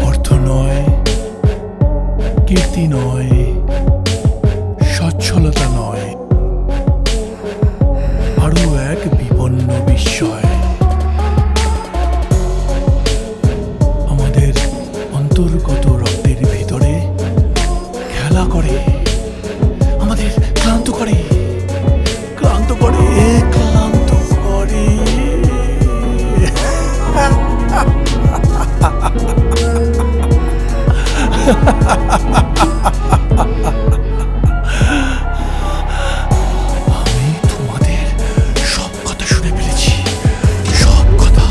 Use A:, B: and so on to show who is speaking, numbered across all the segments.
A: অর্থ নয়, কীর্তি নয়, সচ্ছলতা নয়, আরো এক বিপন্ন বিস্ময় আমাদের অন্তর্গত রক্তের ভিতরে খেলা করে, আমাদের ক্লান্ত করে, ক্লান্ত করে, ক্লান্ত করে। আমি তোমাদের সব কথা শুনে ফেলেছি, সব কথা।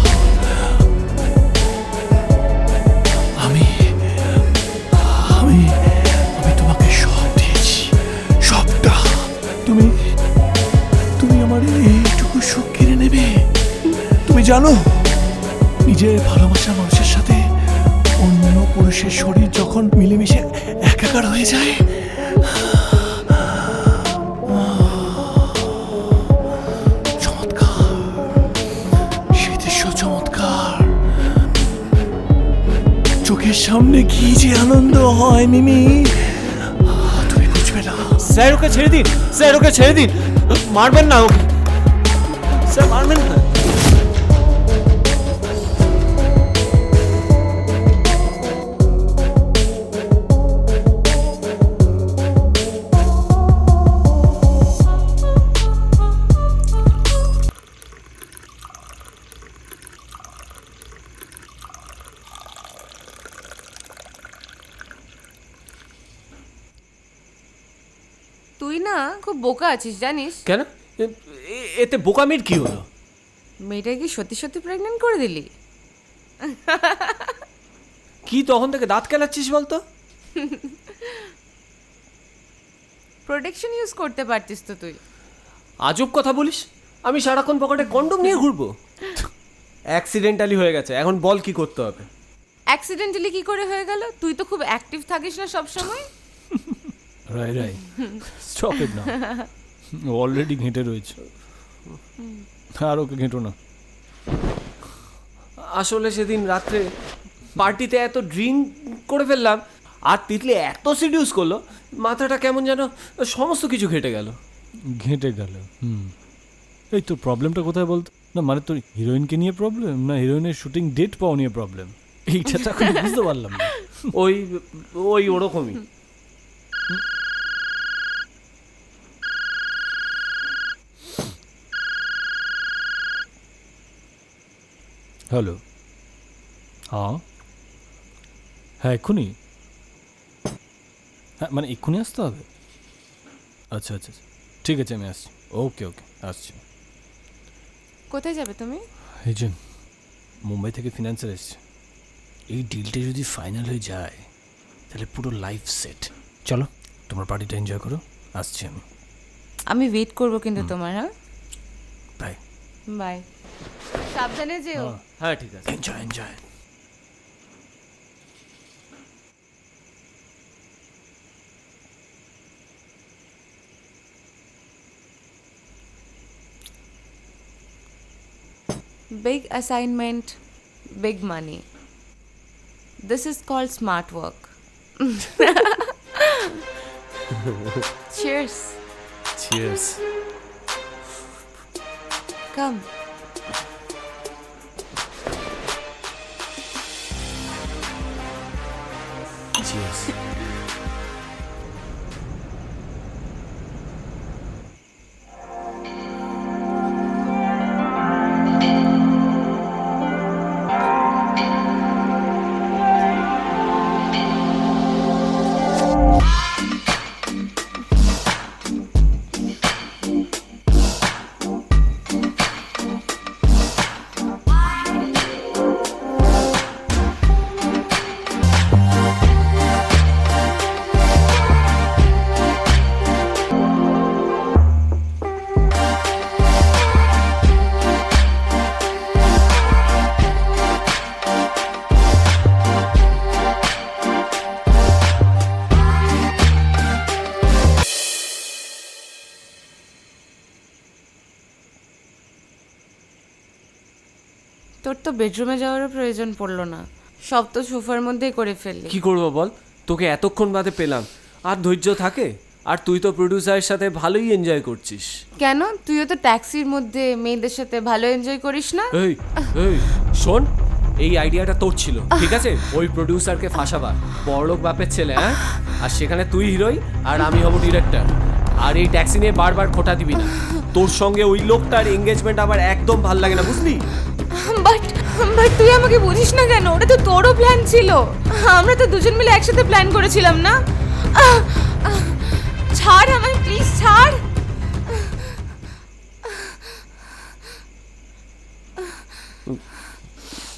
A: আমি আমি আমি তোমাকে সব দিয়েছি, সবটা। তুমি তুমি আমার এইটুকু সুখ কেড়ে নেবে? তুমি জানো, নিজের ভালোবাসার মানুষের সাথে অন্য পুরুষের শরীর যখন মিলেমিশে একাকার হয়ে যায়, চমৎকার, সে দৃশ্য চমৎকার। চোখের সামনে কি যে আনন্দ হয় মিমি, তুমি বুঝবে না।
B: স্যার ওকে ছেড়ে দিন, স্যার ওকে ছেড়ে দিন, মারবেন না ওকে, স্যার মারবেন না।
C: তুই না খুব বোকা আছিস জানিস?
B: কেন? এতে বোকামির কি হলো?
C: মেয়েটা কি সত্যি সত্যি প্রেগনেন্ট করে দিলি?
B: কি তখন থেকে দাঁত কেলাচ্ছিস বলতো?
C: প্রোটেকশন ইউজ করতে পারতিস তো তুই।
B: আজব কথা বলিস, আমি সারাক্ষণ পকেটে কন্ডম নিয়ে ঘুরবো? অ্যাক্সিডেন্টালি হয়ে গেছে, এখন বল কি করতে হবে?
C: অ্যাক্সিডেন্টালি কি করে হয়ে গেল? তুই তো খুব অ্যাক্টিভ থাকিস না সব সময়।
A: রাই রাই, স্টপ ইট নাও, অলরেডি ঘেঁটে রয়েছে, আর ওকে ঘেঁটো না।
B: আসলে সেদিন রাত্রে পার্টিতে এত ড্রিঙ্ক করে ফেললাম, আর তিতলি এত সিডিউস করলো, মাথাটা কেমন যেন সমস্ত কিছু ঘেটে গেল।
A: ঘেঁটে গেল? এই তোর প্রবলেমটা কোথায় বলতো? না মানে তোর হিরোইনকে নিয়ে প্রবলেম, না হিরোইনের শুটিং ডেট পাওয়া নিয়ে প্রবলেম? এইটা তো এখন বুঝতে পারলাম না।
B: ওই ওই ওরকমই।
A: হ্যালো, হ্যাঁ হ্যাঁ এক্ষুনি? হ্যাঁ মানে এক্ষুনি আসতে হবে? আচ্ছা আচ্ছা আচ্ছা, ঠিক আছে আমি আসছি। ওকে ওকে, আসছি।
C: কোথায় যাবে তুমি?
A: এই যে মুম্বাই থেকে ফিনান্সার এসছে, এই ডিলটা যদি ফাইনাল হয়ে যায় তাহলে পুরো লাইফ সেট। চলো তোমার পার্টিটা এনজয় করো, আসছি আমি।
C: আমি ওয়েট করবো কিন্তু তোমার। হ্যাঁ
A: বাই
C: বাই, সাবধানে যেও।
B: হ্যাঁ ঠিক আছে।
A: Enjoy enjoy.
C: Big assignment, big money. This is called smart work. Cheers.
A: Cheers.
C: Come.
A: Cheers.
C: তোর তো বেডরুমে যাওয়ারও প্রয়োজন পড়লো না, সব তো সোফার মধ্যেই করে ফেললি।
B: কি করবো বল, তোকে এতক্ষণ বাদে পেলাম, আর ধৈর্য থাকে? আর তুই তো প্রডিউসারের সাথে ভালোই এনজয় করছিস।
C: কেন, তুইও তো ট্যাক্সির মধ্যে মেয়েদের সাথে ভালো এনজয় করিস না?
B: এই এই শোন, এই আইডিয়াটা তোর ছিল, ঠিক আছে? ওই প্রডিউসারকে ফাঁসাবার, বড়লোক বাপের ছেলে, হ্যাঁ? আর সেখানে তুই হিরোই আর আমি হব ডিরেক্টর। আর এই ট্যাক্সি নিয়ে বারবার খোটা দিবি না। তোর সঙ্গে ওই লোকটার এঙ্গেজমেন্ট আমার একদম ভাল লাগে না, বুঝলি?
C: বাট বাট তুই আমাকে বুঝিস না কেন? ওটা তো তোরও প্ল্যান ছিল, আমরা তো দুজন মিলে একসাথে প্ল্যান করেছিলাম না? ছাড় আমায় প্লিজ, ছাড়।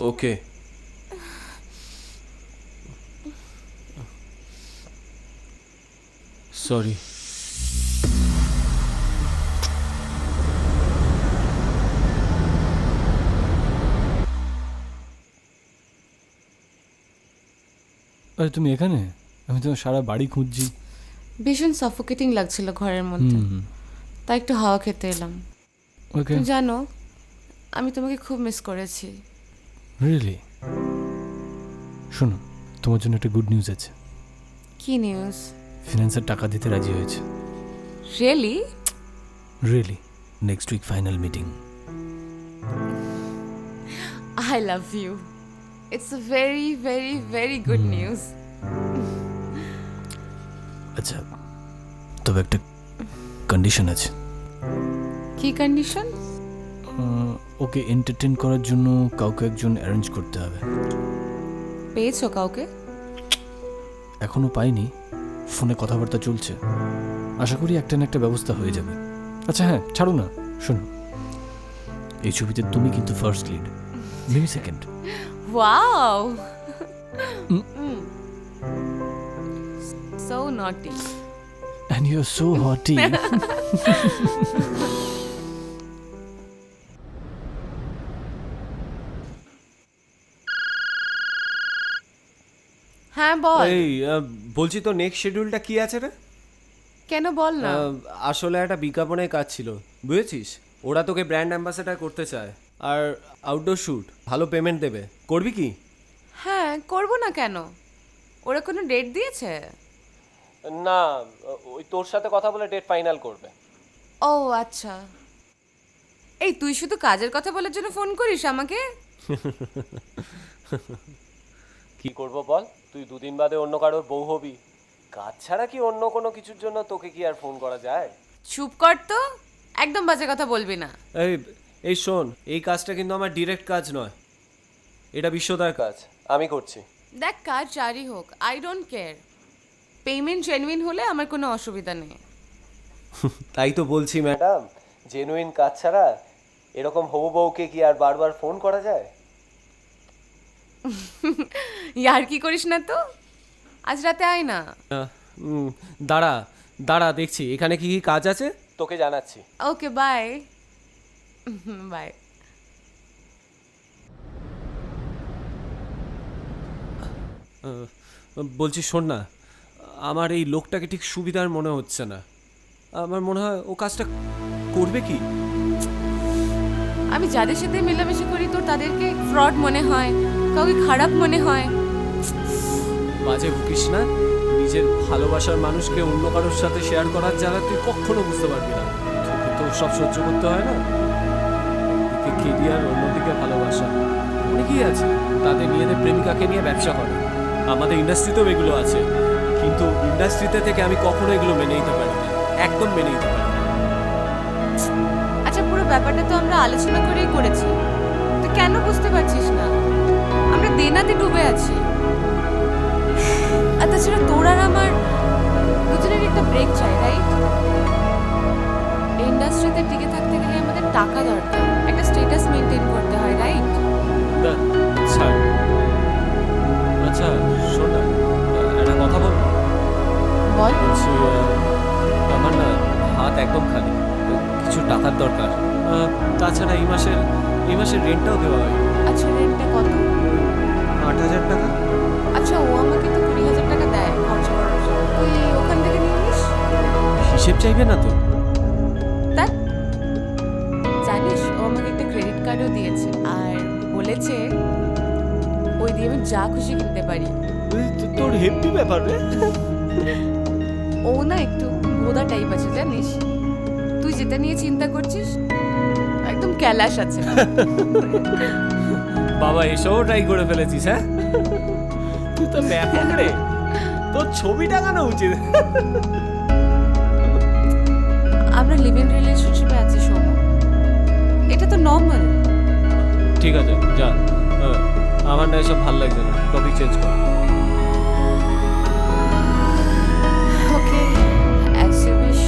B: ওকে, সরি।
A: আরে তুমি এখানে? আমি তো সারা বাড়ি খুঁজছি।
C: ভীষণ সাফোকেটিং লাগছিল ঘরের মধ্যে, তাই একটু হাওয়া খেতে এলাম।
A: ওকে,
C: তুমি জানো আমি তোমাকে খুব মিস করেছি।
A: রিয়েলি? শোনো, তোমার জন্য একটা গুড নিউজ আছে।
C: কি নিউজ?
A: ফিনান্সের টাকা দিতে রাজি হয়েছে।
C: Really?
A: Really, next week final meeting.
C: I love you. It's a very very very good news.
A: আচ্ছা, তবে একটা কন্ডিশন আছে।
C: কি কন্ডিশন?
A: ওকে এন্টারটেইন করার জন্য কাউকে একজন অ্যারেঞ্জ করতে হবে।
C: পেয়েছো কাউকে?
A: এখনো পাইনি, ফোনে কথাবার্তা চলছে। আশা করি একটা না একটা ব্যবস্থা হয়ে যাবে। আচ্ছা হ্যাঁ, ছাড়ো না, শোনো, এই ছবিতে তুমি কিন্তু ফার্স্ট লিড, মিমি সেকেন্ড।
C: ওয়াও, সো নটি।
A: And you're so haughty.
C: হ্যাঁ বল।
B: এই বলছি তো নেক্সট শিডিউলটা কি আছে রে?
C: কেন বল না।
B: আসলে একটা বিজ্ঞাপনের কাজ ছিল, বুঝেছিস? ওরা তোকে ব্র্যান্ড অ্যাম্বাসেডার করতে চায়, আর আউটডোর শ্যুট, ভালো পেমেন্ট দেবে। করবি কি?
C: হ্যাঁ, করব না কেন? ওরা কোনো ডেট দিয়েছে?
B: না, ওই তোর সাথে কথা বলে ডেট ফাইনাল করবে।
C: ও আচ্ছা। এই তুই শুধু কাজের কথা বলার জন্য ফোন করিস আমাকে?
B: কি করব বল, তুই দুদিন বাদে অন্য কারোর বউ হবি, কাজ ছাড়া কি অন্য কোনো কিছুর জন্য তোকে কি আর ফোন করা যায়?
C: চুপ কর তো, একদম বাজে কথা বলবি না।
B: এই এই শোন, এই কাজটা কিন্তু আমার ডিরেক্ট কাজ নয়, এটা বিশ্বদার কাজ, আমি করছি।
C: দেখ, কাজ যারই হোক, I don't care. Payment genuine হলে আমার কোনো অসুবিধা নেই।
B: তাই তো বলছি ম্যাডাম, জেনুইন কাজ ছাড়া এরকম হবু বউকে কি আর বারবার ফোন করা যায়?
C: ইয়ার কি করিস না তো, আজ রাতে আয় না।
B: দাঁড়া দাঁড়া, দেখছি এখানে কি কি কাজ আছে, তোকে জানাচ্ছি।
C: Okay bye. বাই।
B: বলছি শোন না, আমার এই লোকটাকে ঠিক সুবিধার মনে হচ্ছে না। আমার মনে হয় ও কাজটা করবে কি।
C: আমি যাদের সাথে মেলামেশা করি তোর তাদেরকে ফ্রড মনে হয়, কাউকে খারাপ মনে হয়।
B: বাজে ভুকিস না, নিজের ভালোবাসার মানুষকে অন্য কারোর সাথে শেয়ার করার জ্বালা তুই কখনো বুঝতে পারবি না। তোকে তো সব সহ্য করতে হয় না, একদিকে কেরিয়ার, অন্যদিকে ভালোবাসা। অনেকেই আছে তাদের নিজেদের প্রেমিকাকে নিয়ে ব্যবসা করে, আমাদের ইন্ডাস্ট্রিতেও এগুলো আছে, কিন্তু ইন্ডাস্ট্রিতে থেকে আমি কখনো এগুলো মেনে নিতে পারি না, একদম মেনে নিতে পারি না।
C: আচ্ছা, পুরো ব্যাপারটা তো আমরা আলোচনা করেই করেছি, তো কেন বুঝতে পারছিস না? আমরা দেনাতে ডুবে আছি। আর তাছাড়া তোর আর আমার দুজনের একটা ব্রেক চাই, রাইট? ইন্ডাস্ট্রিতে টিকে থাকতে গেলে আমাদের টাকা দরকার, একটা স্ট্যাটাস মেনটেন করতে হয়, রাইট?
B: আচ্ছা শোন না, একটা কথা বল।
C: বল।
B: বলছি আমার না হাত একদম খালি, কিছু টাকার দরকার। তাছাড়া এই মাসের রেন্টটাও দেওয়া হয়।
C: আচ্ছা, রেন্টটা কত?
B: 8,000 টাকা।
C: আচ্ছা, ও আমাকে তো 20,000 টাকা দেয় খরচা করার জন্য, তুই ওখান থেকে নিয়ে নিস।
B: হিসেব চাইবে না তো?
C: তা জানিস, ও আমাকে একটা ক্রেডিট কার্ডও দিয়েছে আর বলেছে দিয়ে আমি যা খুশি কিনতে পারি।
B: তোর হেভি ব্যাপার রে।
C: ও না একটু ভোদা টাইপ আছে জানিস, তুই যেটা নিয়ে চিন্তা করছিস একদম ক্যালাশ আছে।
B: বাবা এসবও ট্রাই করে ফেলেছিস? হ্যাঁ, তুই তো ব্যাপক রে, তোর ছবি টাঙানো উচিত।
C: আমরা লিভ ইন রিলেশনশিপে আছি সৌম, এটা তো নর্মাল।
B: ঠিক আছে যা, আমার না এসব ভালো লাগছে না, টপিক চেঞ্জ কর।
C: ওকে, অ্যাজ ইউ উইশ।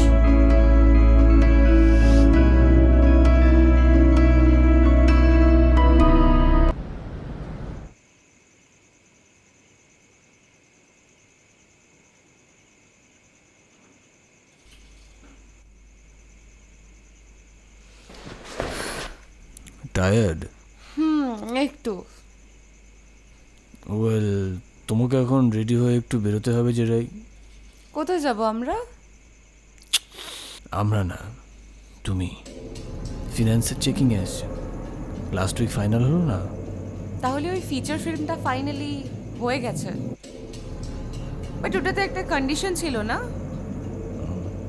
A: টায়ার্ড?
C: একটু।
A: ওয়েল, তোমাকে এখন রেডি হয়ে একটু বেরোতে হবে যে রাই।
C: কোথায় যাব আমরা?
A: আমরা না, তুমি ফিনান্সের চেকিংয়ে এসছো। লাস্ট উইক ফাইনাল হলো না?
C: তাহলে ওই ফিচার ফিল্মটা ফাইনালি হয়ে গেছে, বাট ওটাতে একটা কন্ডিশন ছিল না?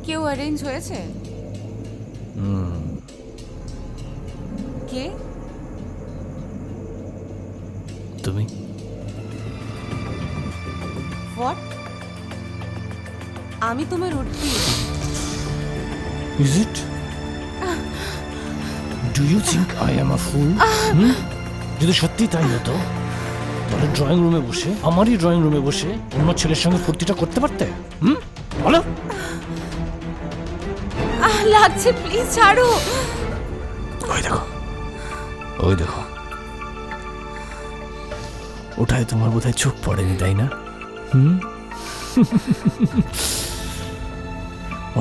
C: কেউ অ্যারেঞ্জ হয়েছে? কে?
A: তুমি?
C: হোয়াট? আমি তোমার উঠবি?
A: Is it? Do you think I am a fool? যদি সত্যি তাই হতো তাহলে ড্রয়িং রুমে বসে, আমারই ড্রয়িং রুমে বসে অন্য ছেলের সঙ্গে ফুর্তিটা করতে পারতে। বলো।
C: লাগছে, প্লিজ ছাড়ো।
A: ওই দেখো, ওই দেখো, ওটাই তোমার বোধহয় চোখ পড়েনি, তাই না?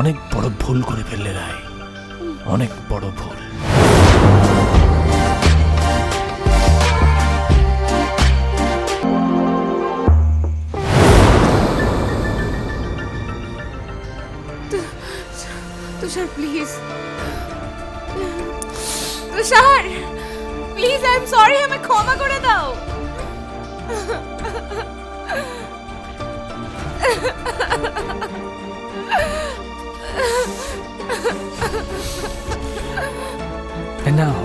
A: অনেক বড় ভুল করে ফেললে রাই, অনেক বড় ভুল।
C: Tushar please, Tushar please, I am sorry, আমায় ক্ষমা করে দাও।
A: And now,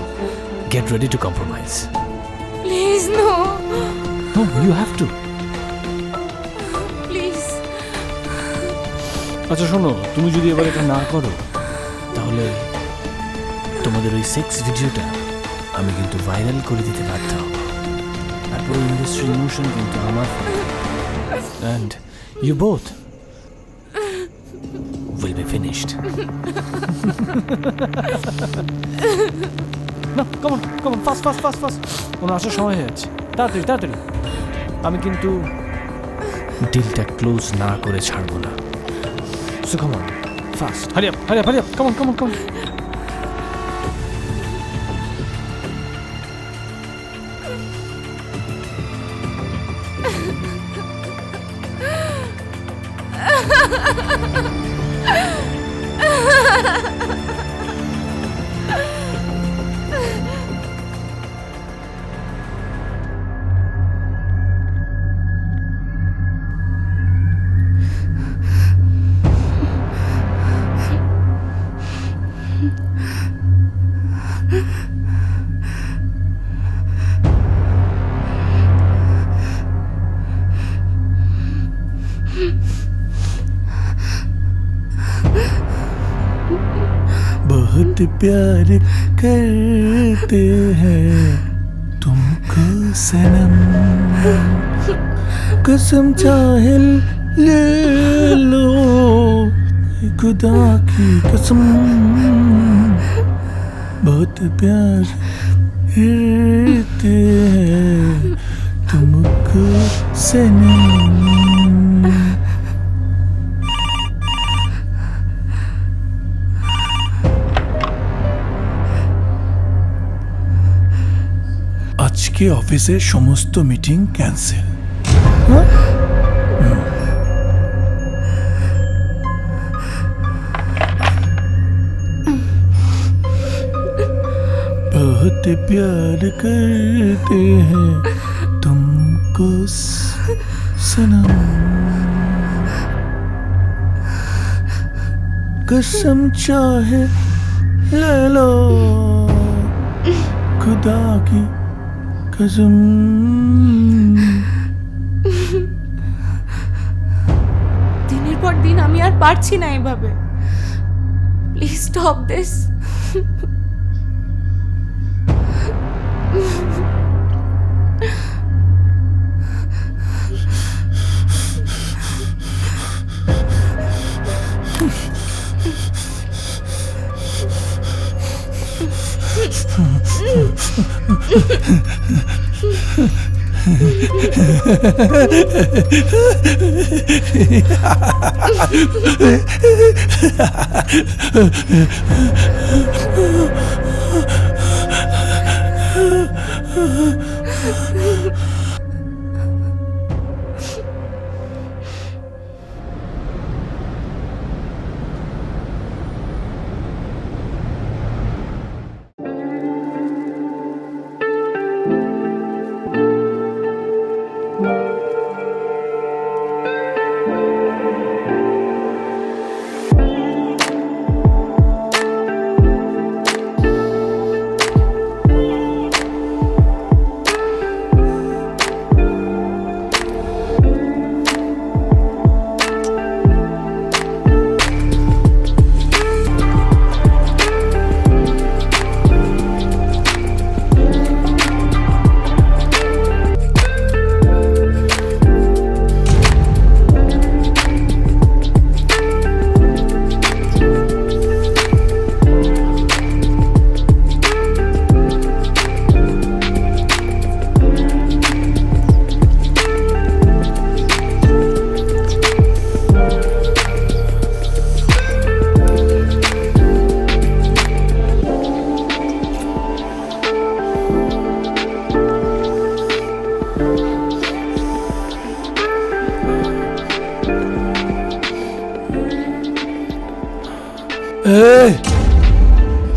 A: get ready to compromise.
C: Please no,
A: No, you have to.
C: Please.
A: আচ্ছা শোনো, তুমি যদি এবার এটা না করো তাহলে তোমাদের ওই সেক্স ভিডিওটা আমি কিন্তু ভাইরাল করে দিতে বাধ্য হব। তারপর ইন্ডাস্ট্রি ইমোশন কিন্তু আমার, and you both will be finished. No, come on, come on, fast, fast, fast, fast. ওনার আসার সময় হয়ে যাচ্ছে, তাড়াতাড়ি তাড়াতাড়ি। আমি কিন্তু ডিলটা ক্লোজ না করে ছাড়বো না। So come on, fast. Hurry up, hurry up, hurry up. Come on, come on, come on.
D: बहुत प्यार करते हैं तुमको सनम, कसम चाहे ले लो खुदा की कसम, बहुत प्यार करते हैं तुमको सनम। আজকে অফিসের সমস্ত মিটিং ক্যান্সেল। बहुत प्यार करते हैं तुमको तुमको सनम कसम चाहे ले लो खुदा की कसम
C: দিনের পর দিন আমি আর পারছি না এভাবে। Please stop this.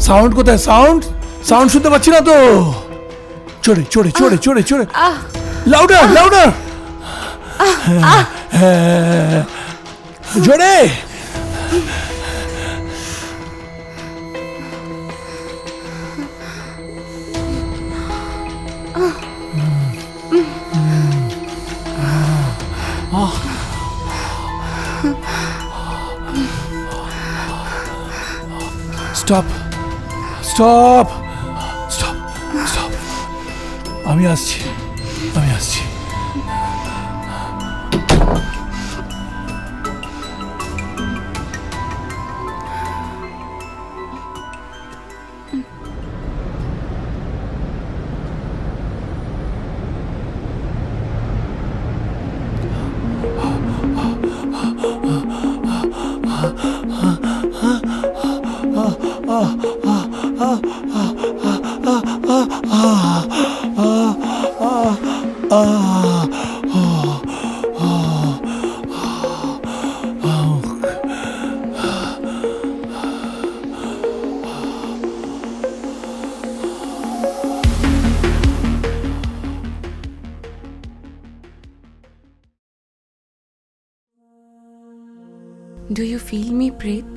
D: সাউন্ড কোথায়? সাউন্ড সাউন্ড শুনতে পাচ্ছি না তো। চড়ে চড়ে চড়ে চড়ে চড়ে লাউডার লাউডার জোরে। স্টপ স্টপ স্টপ স্টপ আমি আসছি আমি আসছি।
C: Do you feel me, Preet?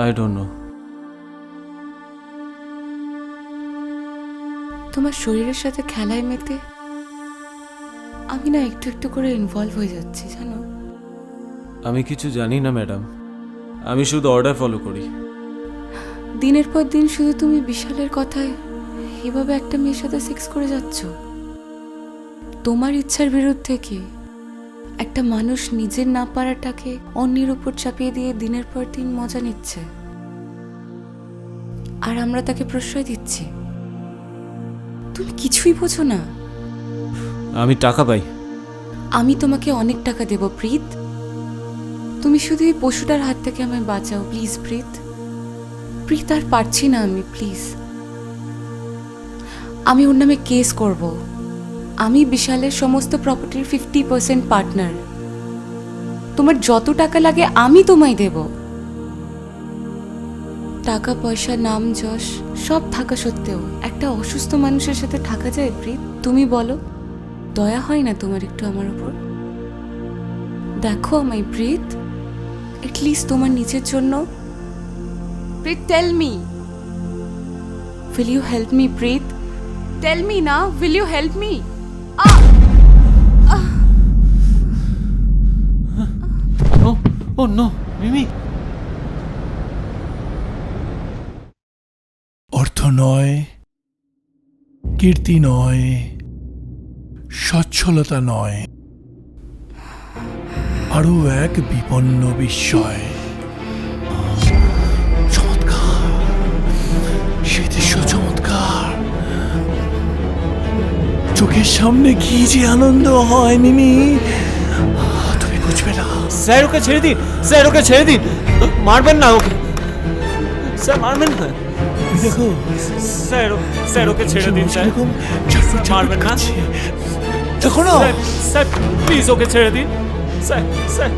B: I don't know.
C: তোমার শরীরের সাথে খেলায় মেতে আমি না একটু একটু করে ইনভলভ হয়ে যাচ্ছি, জানো?
B: আমি কিছু জানি না ম্যাডাম, আমি শুধু অর্ডার ফলো করি।
C: দিনের পর দিন শুধু তুমি বিশালের কথায় এভাবে একটা মেয়ের সাথে সেক্স করে যাচ্ছ। তোমার ইচ্ছার বিরুদ্ধে কি একটা মানুষ নিজের না পারাটাকে অন্যের উপর চাপিয়ে দিয়ে দিনের পর দিন মজা নিচ্ছে, আর আমরা তাকে প্রশ্রয় দিচ্ছি। তুমি কিছুই বোঝো না।
B: আমি টাকা পাই।
C: আমি তোমাকে অনেক টাকা দেব প্রীত, তুমি শুধু এই পশুটার হাত থেকে আমায় বাঁচাও প্লিজ প্রীত। প্রীত আর পারছি না আমি, প্লিজ। আমি ওর নামে কেস করব। আমি বিশালের সমস্ত প্রপার্টির 50% পার্টনার। তোমার যত টাকা লাগে আমি তোমায় দেব। টাকা পয়সা নাম যশ সব থাকা সত্ত্বেও একটা অসুস্থ মানুষের সাথে থাকা যায় প্রীত? তুমি বলো। দয়া হয় না তোমার একটু আমার উপর? দেখো আমায় প্রীত, এটলিস্ট তোমার নিজের জন্য। Preet, tell me, will you help me, Preet? Tell me না, will you help me?
B: Oh no Mimi,
D: অর্থ নয়, কীর্তি নয়, সচ্ছলতা নয়, আরো এক বিপন্ন বিস্ময়। চমৎকার, সেই দৃশ্য চমৎকার। চোখের সামনে কি যে আনন্দ হয় মিমি, তুমি বুঝবে না।
B: স্যার ওকে ছেড়ে দিন, স্যার ওকে ছেড়ে দিন, মারবেন না ওকে, স্যার মারবেন না।
D: এই দেখো,
B: স্যার ওকে ছেড়ে দিন স্যার,
D: এরকম ছটফট ছটফট
B: মারবেন না।
D: করছে। দেখো না,
B: স্যার প্লিজ ওকে ছেড়ে দিন স্যার। স্যার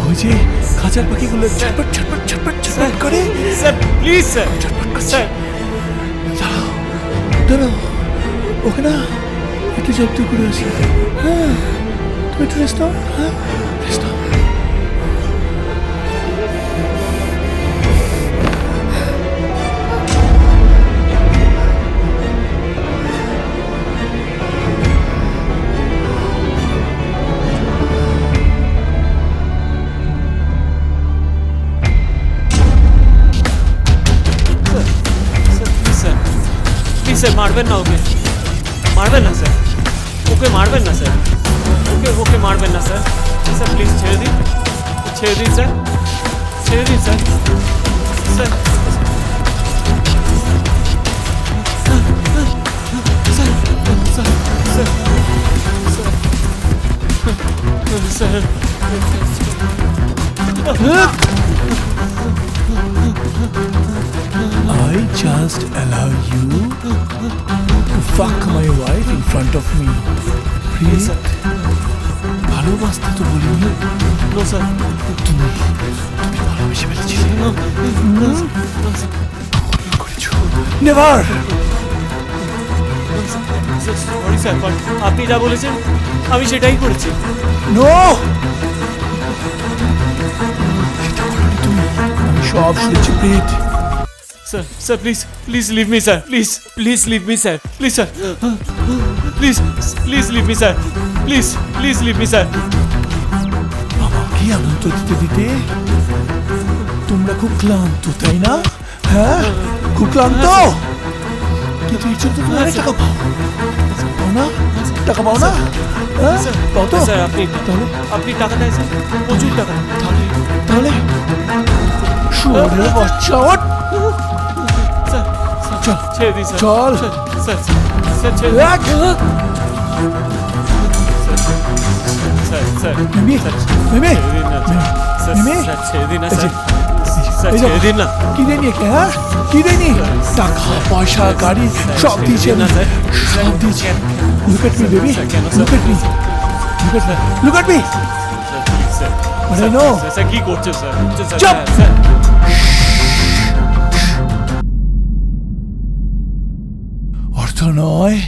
D: ওই যে খাঁচার পাখিগুলো ছটফট ছটফট ছটফট ছটফট করে।
B: স্যার প্লিজ স্যার,
D: ছটফট করছে।
B: স্যার
D: দাঁড়াও, দাঁড়াও, ওকে না একটু জব্দ করে আসি। হ্যাঁ, তুমি একটু রেস্ট নাও। হ্যাঁ, রেস্ট নাও।
B: প্লিজ স্যার, মারবেন না ওকে, মারবেন না স্যার, ওকে মারবেন না স্যার, ওকে মারবেন না স্যার। স্যার প্লিজ ছেড়ে দিন, ছেড়ে দিন স্যার, ছেড়ে দিন sir. Sir sir
D: I just allow you to fuck my wife in front of me. Please, ভালোবাসতে তো বলিনি।
B: নো স্যার,
D: তুমি ভালোবেসে ফেলেছিলে। করেছো। Never!
B: সরি স্যার, আপনি যা বলেছেন আমি সেটাই করেছি।
D: No! সেটা করোনি তুমি। আমি সব শুনেছি Preet.
B: Sir sir please please leave me sir, please please leave me sir, please sir, please please leave me sir, please please leave me sir.
D: আমাকে আনন্দ দিতে দিতে তোমরা খুব ক্লান্ত, তাই না? হ্যাঁ, খুব ক্লান্ত। কিন্তু এই জন্য তুমি অনেক টাকা পাও, পাও না? টাকা পাও না? হ্যাঁ, পাও তো?
B: স্যার আপনি
D: তাহলে
B: আপনি টাকা দেয় স্যার, প্রচুর টাকা।
D: তাহলে তাহলে শুয়োরের বাচ্চা, ওঠ!
B: স্যার
D: চল
B: ছেড়ে দিন স্যার,
D: চল।
B: স্যার স্যার ছেড়ে দিন।
D: রাখ।
B: স্যার স্যার
D: মিমি, মিমি,
B: ছেড়ে দিন না স্যার,
D: মিমি।
B: স্যার ছেড়ে দিন না
D: এই যে,
B: স্যার, স্যার
D: এই দেখো,
B: ছেড়ে দিন না।
D: কি দেয়নি একে? হ্যাঁ, কি দেয়নি? টাকা পয়সা গাড়ি সব দিয়েছি আমি, সব দিয়েছি। Look at me, baby. Look at me. Look at me. Look at me.
B: Sir
D: But I know.
B: Sir কি করছেন স্যার? স্যার,
D: চুপ!
B: স্যার
D: অর্থ নয়,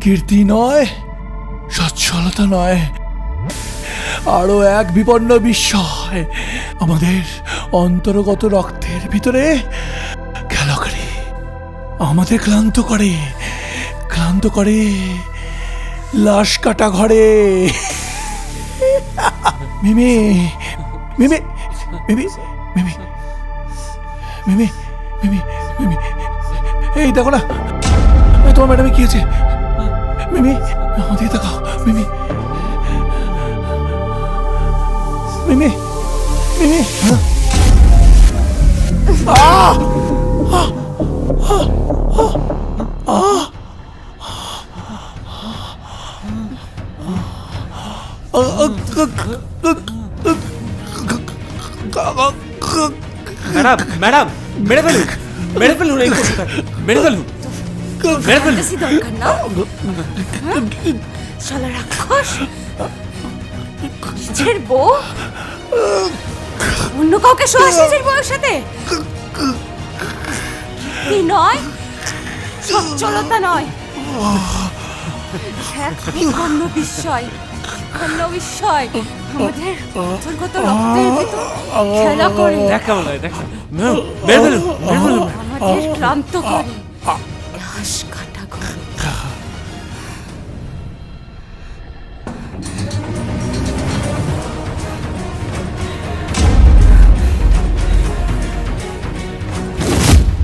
D: কীর্তি নয়, সচ্ছলতা নয়, আরো এক বিপন্ন বিস্ময় আমাদের অন্তর্গত রক্তের ভিতরে খেলা করে, আমাদের ক্লান্ত করে, ক্লান্ত করে লাশ কাটা ঘরে। মিমি, মিমি, মিমি, মিমি, মিমি, মিমি, মিমি, এই দেখো না, এই তোমার ম্যাডামে কি আছে? মিমি, আমাদের দেখাও। মিমি, মিমি, মিমি, হ্যাঁ? আহ! আহ! আহ! আহ!
B: ম্যাডাম ম্যাডাম মেরে ফেলুন, মেরে ফেলুন, এই পশুটাকে মেরে ফেলুন, মেরে ফেলুন।
C: বেশি দরকার না? শালা রাক্ষস, নিজের বউ অন্য কাউকে শোয়াস নিজের বউয়ের সাথে? কি নয়, সচ্ছলতা নয়, বিপন্ন বিস্ময়, বিপন্ন বিস্ময় আমাদের অন্তর্গত রক্তের ভিতর খেলা করে,
B: দেখ কেমন লাগে, দেখ মেরে ফেলুন, মেরে ফেলুন।
C: আমাদের ক্লান্ত করে, ঘাস খায়।